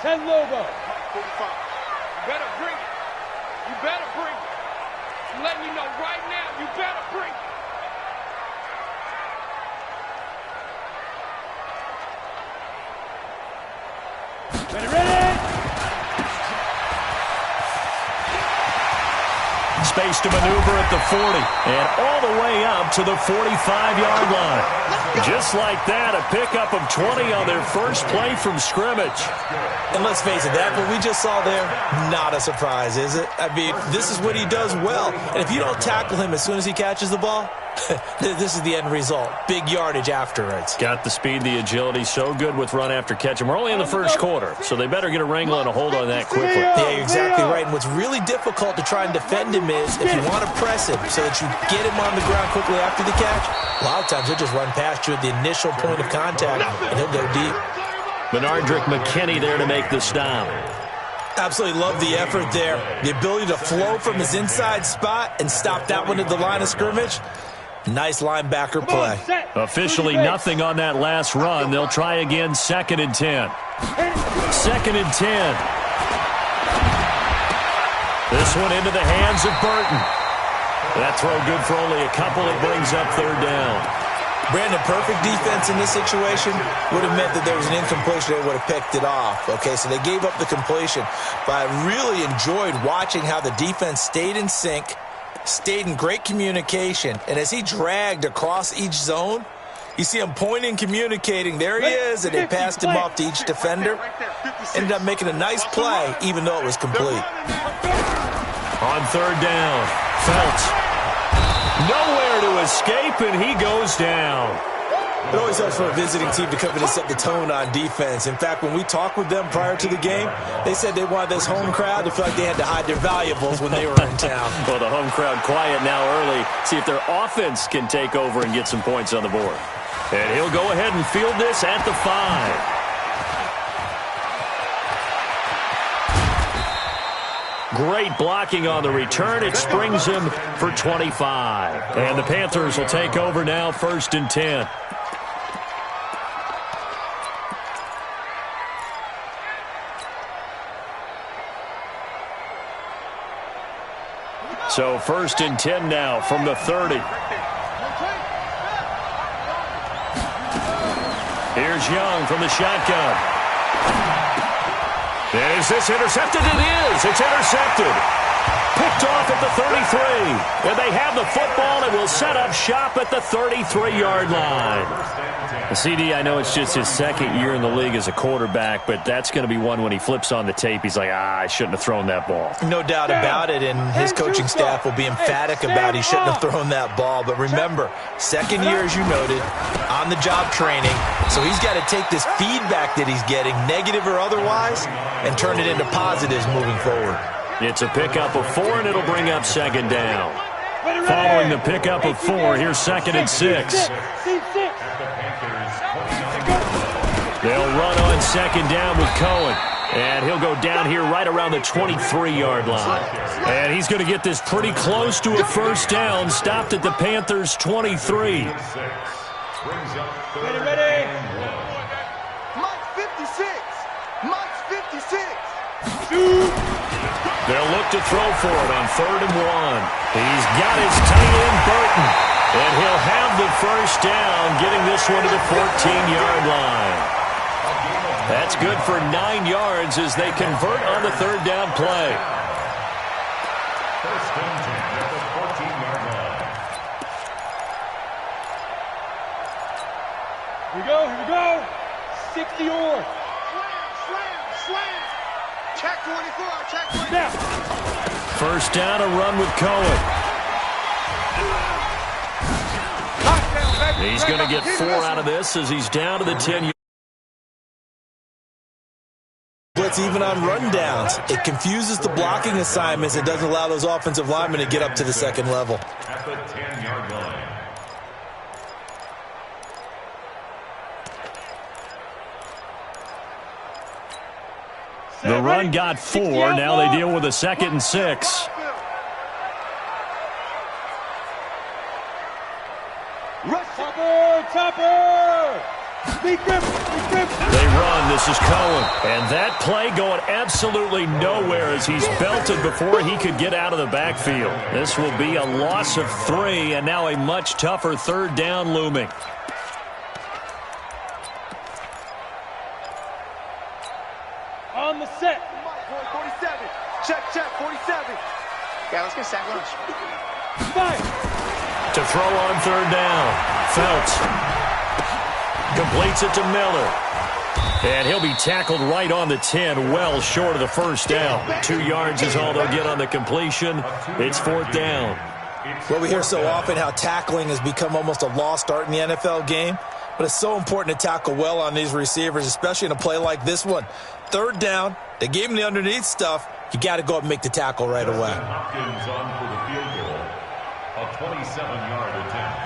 10 Lobo. 45. You better bring it. You better bring it. I'm letting you know right now, you better bring it. Ready? Space to maneuver at the 40 and all the way up to the 45-yard line. Just like that, a pickup of 20 on their first play from scrimmage. And let's face it, that what we just saw there, not a surprise, is it? I mean, this is what he does well. And if you don't tackle him as soon as he catches the ball, this is the end result. Big yardage afterwards. Got the speed, the agility, so good with run after catch. And we're only in the first quarter, so they better get a wrangle and a hold on that quickly. Yeah, you're exactly right. And what's really difficult to try and defend him is if you want to press him so that you get him on the ground quickly after the catch, a lot of times he'll just run past you at the initial point of contact, and he'll go deep. Bernardrick McKinney there to make the stop. Absolutely love the effort there. The ability to flow from his inside spot and stop that one at the line of scrimmage. Nice linebacker play. Officially nothing on that last run. They'll try again, 2nd and 10. 2nd and 10. This one into the hands of Burton. That throw good for only a couple. It brings up 3rd down. Brandon, perfect defense in this situation would have meant that there was an incompletion. They would have picked it off. Okay, so they gave up the completion. But I really enjoyed watching how the defense stayed in sync, stayed in great communication, and as he dragged across each zone, you see him pointing, communicating. There he is, and they passed him off to each defender. Ended up making a nice play, even though it was complete. On 3rd down, Felts. Nowhere to escape, and he goes down. It always helps for a visiting team to come in and set the tone on defense. In fact, when we talked with them prior to the game, they said they wanted this home crowd to feel like they had to hide their valuables when they were in town. Well, the home crowd quiet now early. See if their offense can take over and get some points on the board. And he'll go ahead and field this at the 5. Great blocking on the return. It springs him for 25. And the Panthers will take over now, 1st and 10. So 1st and 10 now from the 30. Here's Young from the shotgun. Is this intercepted? It is. It's intercepted. Picked off at the 33. And they have the football and will set up shop at the 33-yard line. CD, I know it's just his 2nd year in the league as a quarterback, but that's going to be one when he flips on the tape, he's like, I shouldn't have thrown that ball. No doubt about it, and his coaching staff will be emphatic about he shouldn't have thrown that ball. But remember, 2nd year, as you noted, on-the-job training, so he's got to take this feedback that he's getting, negative or otherwise, and turn it into positives moving forward. It's a pickup of 4, and it'll bring up 2nd down. Following the pickup of 4, here's 2nd and 6. They'll run on 2nd down with Cohen. And he'll go down here right around the 23-yard line. And he's going to get this pretty close to a 1st down. Stopped at the Panthers' 23. Ready. Mike 56. Mike 56. They'll look to throw for it on 3rd and 1. He's got his tight end, Burton. And he'll have the 1st down, getting this one to the 14-yard line. That's good for 9 yards as they convert on the 3rd down play. First and 10 at the 14-yard line. Here we go. 60 or. Slam. Check 24. Check 24. Now. 1st down, a run with Cohen. He's going to get 4 out of this as he's down to the 10-yard. Blitz even on rundowns. It confuses the blocking assignments. It doesn't allow those offensive linemen to get up to the 2nd level. At the 10-yard line. The run got 4. Now they deal with a 2nd and 6. Topper! They run. This is Cohen. And that play going absolutely nowhere as he's belted before he could get out of the backfield. This will be a loss of 3, and now a much tougher third down looming. On the set. 47. Check, 47. Yeah, let's get sack lunch. Fire. To throw on third down. Phelps completes it to Miller. And he'll be tackled right on the 10, well short of the first down. 2 yards is all they'll get on the completion. It's 4th down. Well, we hear so often how tackling has become almost a lost art in the NFL game. But it's so important to tackle well on these receivers, especially in a play like this one. 3rd down, they gave him the underneath stuff. You got to go up and make the tackle right away. Hopkins on for the field goal. A 27-yard attempt.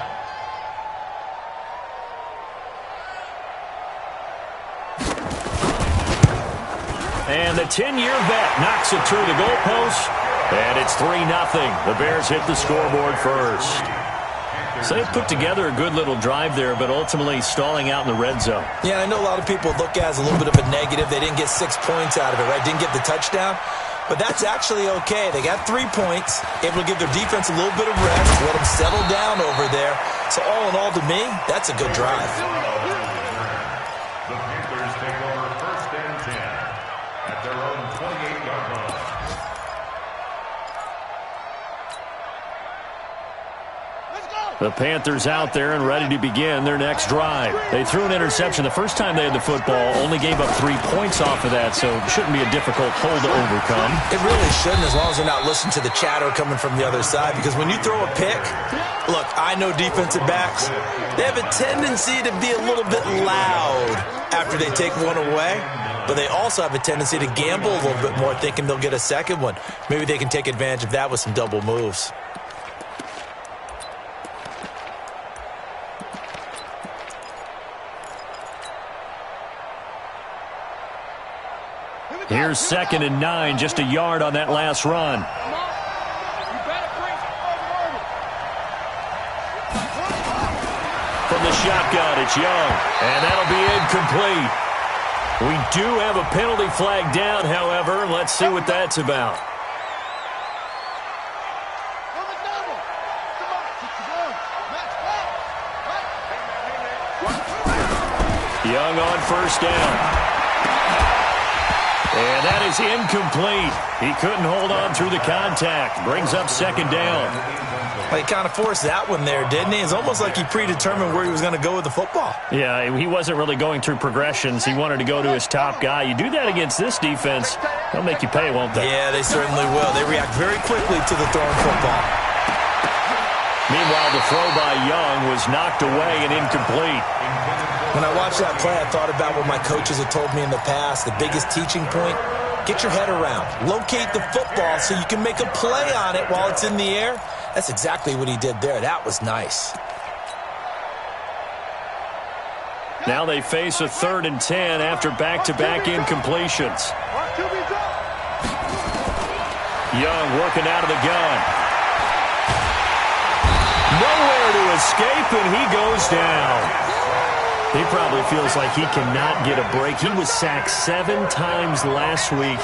And the 10-year vet knocks it through the goalpost. And it's 3-0. The Bears hit the scoreboard first. So they put together a good little drive there, but ultimately stalling out in the red zone. Yeah, I know a lot of people look at it as a little bit of a negative. They didn't get 6 points out of it, right? Didn't get the touchdown. But that's actually okay. They got 3 points, able to give their defense a little bit of rest, let them settle down over there. So all in all, to me, that's a good drive. The Panthers take over 1st and 10 at their own 28-yard line. The Panthers out there and ready to begin their next drive. They threw an interception the first time they had the football, only gave up 3 points off of that, so it shouldn't be a difficult hole to overcome. It really shouldn't, as long as they're not listening to the chatter coming from the other side, because when you throw a pick, look, I know defensive backs, they have a tendency to be a little bit loud after they take one away, but they also have a tendency to gamble a little bit more, thinking they'll get a second one. Maybe they can take advantage of that with some double moves. Here's 2nd and 9, just a yard on that last run. From the shotgun, it's Young, and that'll be incomplete. We do have a penalty flag down, however. Let's see what that's about. Young on 1st down. And that is incomplete. He couldn't hold on through the contact. Brings up 2nd down. Well, he kind of forced that one there, didn't he? It's almost like he predetermined where he was going to go with the football. Yeah, he wasn't really going through progressions. He wanted to go to his top guy. You do that against this defense, they'll make you pay, won't they? Yeah, they certainly will. They react very quickly to the thrown football. Meanwhile, the throw by Young was knocked away and incomplete. When I watched that play, I thought about what my coaches had told me in the past. The biggest teaching point, get your head around. Locate the football so you can make a play on it while it's in the air. That's exactly what he did there. That was nice. Now they face a 3rd and 10 after back-to-back incompletions. Young working out of the gun. Nowhere to escape, and he goes down. He probably feels like he cannot get a break. He was sacked 7 times last week.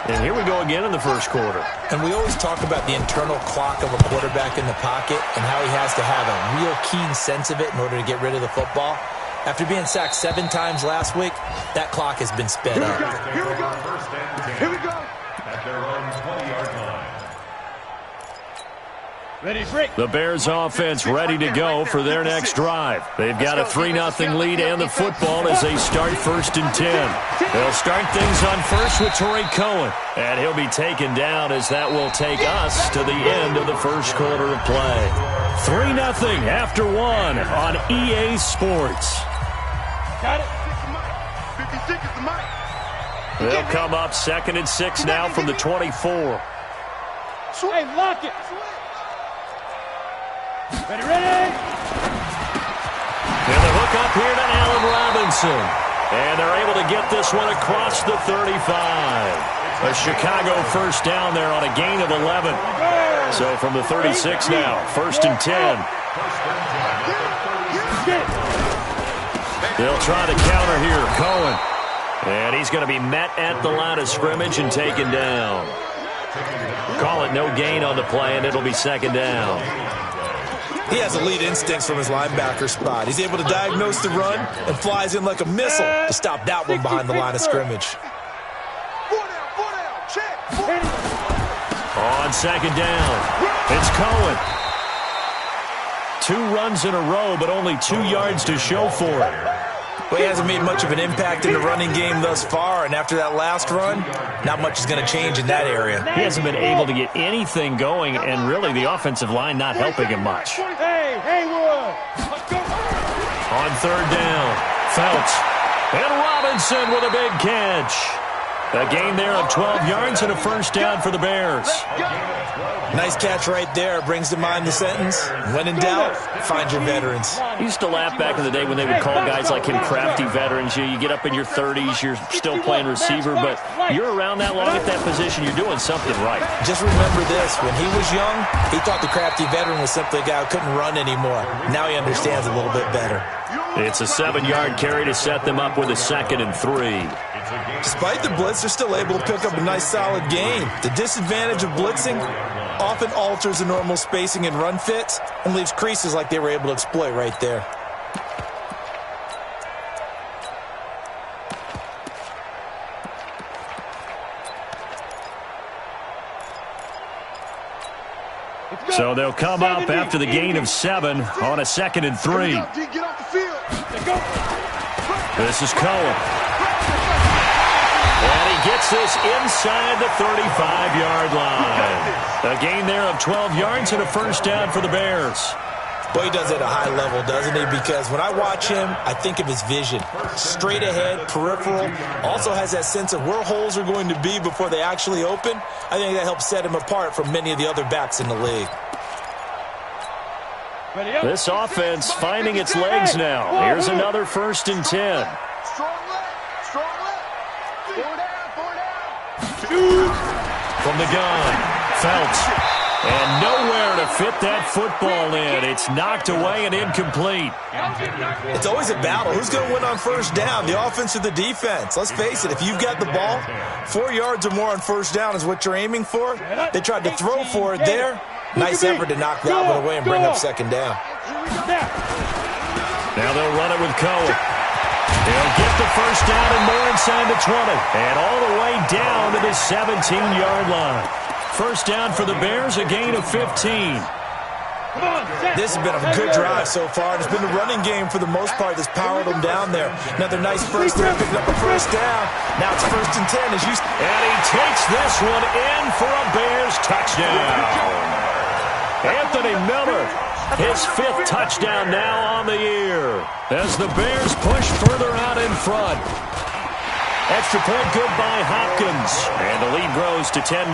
And here we go again in the first quarter. And we always talk about the internal clock of a quarterback in the pocket and how he has to have a real keen sense of it in order to get rid of the football. After being sacked 7 times last week, that clock has been sped up. Here we go. Here we go. At their own 20-yard line. Ready, break. The Bears offense ready to go for their next drive. They've got a 3-0 lead and the football as they start 1st and 10. They'll start things on first with Torrey Cohen, and he'll be taken down as that will take us to the end of the first quarter of play. 3-0 after 1 on EA Sports. Got it. 56 is the mic. They'll come up 2nd and 6 now from the 24. Hey, lock it. Ready. And the hook up here to Allen Robinson. And they're able to get this one across the 35. A Chicago first down there on a gain of 11. So from the 36 now, 1st and 10. The They'll try the counter here. Cohen. And he's going to be met at the line of scrimmage and taken down. Call it no gain on the play, and it'll be second down. He has elite instincts from his linebacker spot. He's able to diagnose the run and flies in like a missile to stop that one behind the line of scrimmage. On second down, it's Cohen. 2 runs in a row, but only 2 yards to show for it. Well, he hasn't made much of an impact in the running game thus far, and after that last run, not much is going to change in that area. He hasn't been able to get anything going, and really the offensive line not helping him much. Hey, Haywood! On third down, Phelps. And Robinson with a big catch. A gain there of 12 yards and a first down for the Bears. Nice catch right there. Brings to mind the sentence, when in doubt, find your veterans. I used to laugh back in the day when they would call guys like him crafty veterans. You get up in your 30s, you're still playing receiver, but you're around that long at that position, you're doing something right. Just remember this, when he was young, he thought the crafty veteran was simply a guy who couldn't run anymore. Now he understands a little bit better. It's a 7-yard carry to set them up with a 2nd and 3. Despite the blitz, they're still able to pick up a nice solid gain. The disadvantage of blitzing often alters the normal spacing and run fits and leaves creases like they were able to exploit right there. So they'll come up after the gain of 7 on a 2nd and 3. This is Cohen. And he gets this inside the 35-yard line. A gain there of 12 yards and a first down for the Bears. Well, he does it at a high level, doesn't he? Because when I watch him, I think of his vision. Straight ahead, peripheral. Also has that sense of where holes are going to be before they actually open. I think that helps set him apart from many of the other backs in the league. This offense finding its legs now. Here's another 1st and 10. From the gun, Phelps. And nowhere to fit that football in. It's knocked away and incomplete. It's always a battle. Who's going to win on first down, the offense or the defense? Let's face it, if you've got the ball, 4 yards or more on first down is what you're aiming for. They tried to throw for it there. Nice effort to knock that one away and bring up 2nd down. Now they'll run it with Cohen. They'll get the first down and more inside the 20. And all the way down to the 17-yard line. First down for the Bears, a gain of 15. This has been a good drive so far. It's been the running game for the most part that's powered them down there. Another nice first there, picking up a first down. Now it's 1st and 10 as you... And he takes this one in for a Bears touchdown. Anthony Miller, his 5th touchdown now on the year as the Bears push further out in front. Extra point good by Hopkins, and the lead grows to 10-0.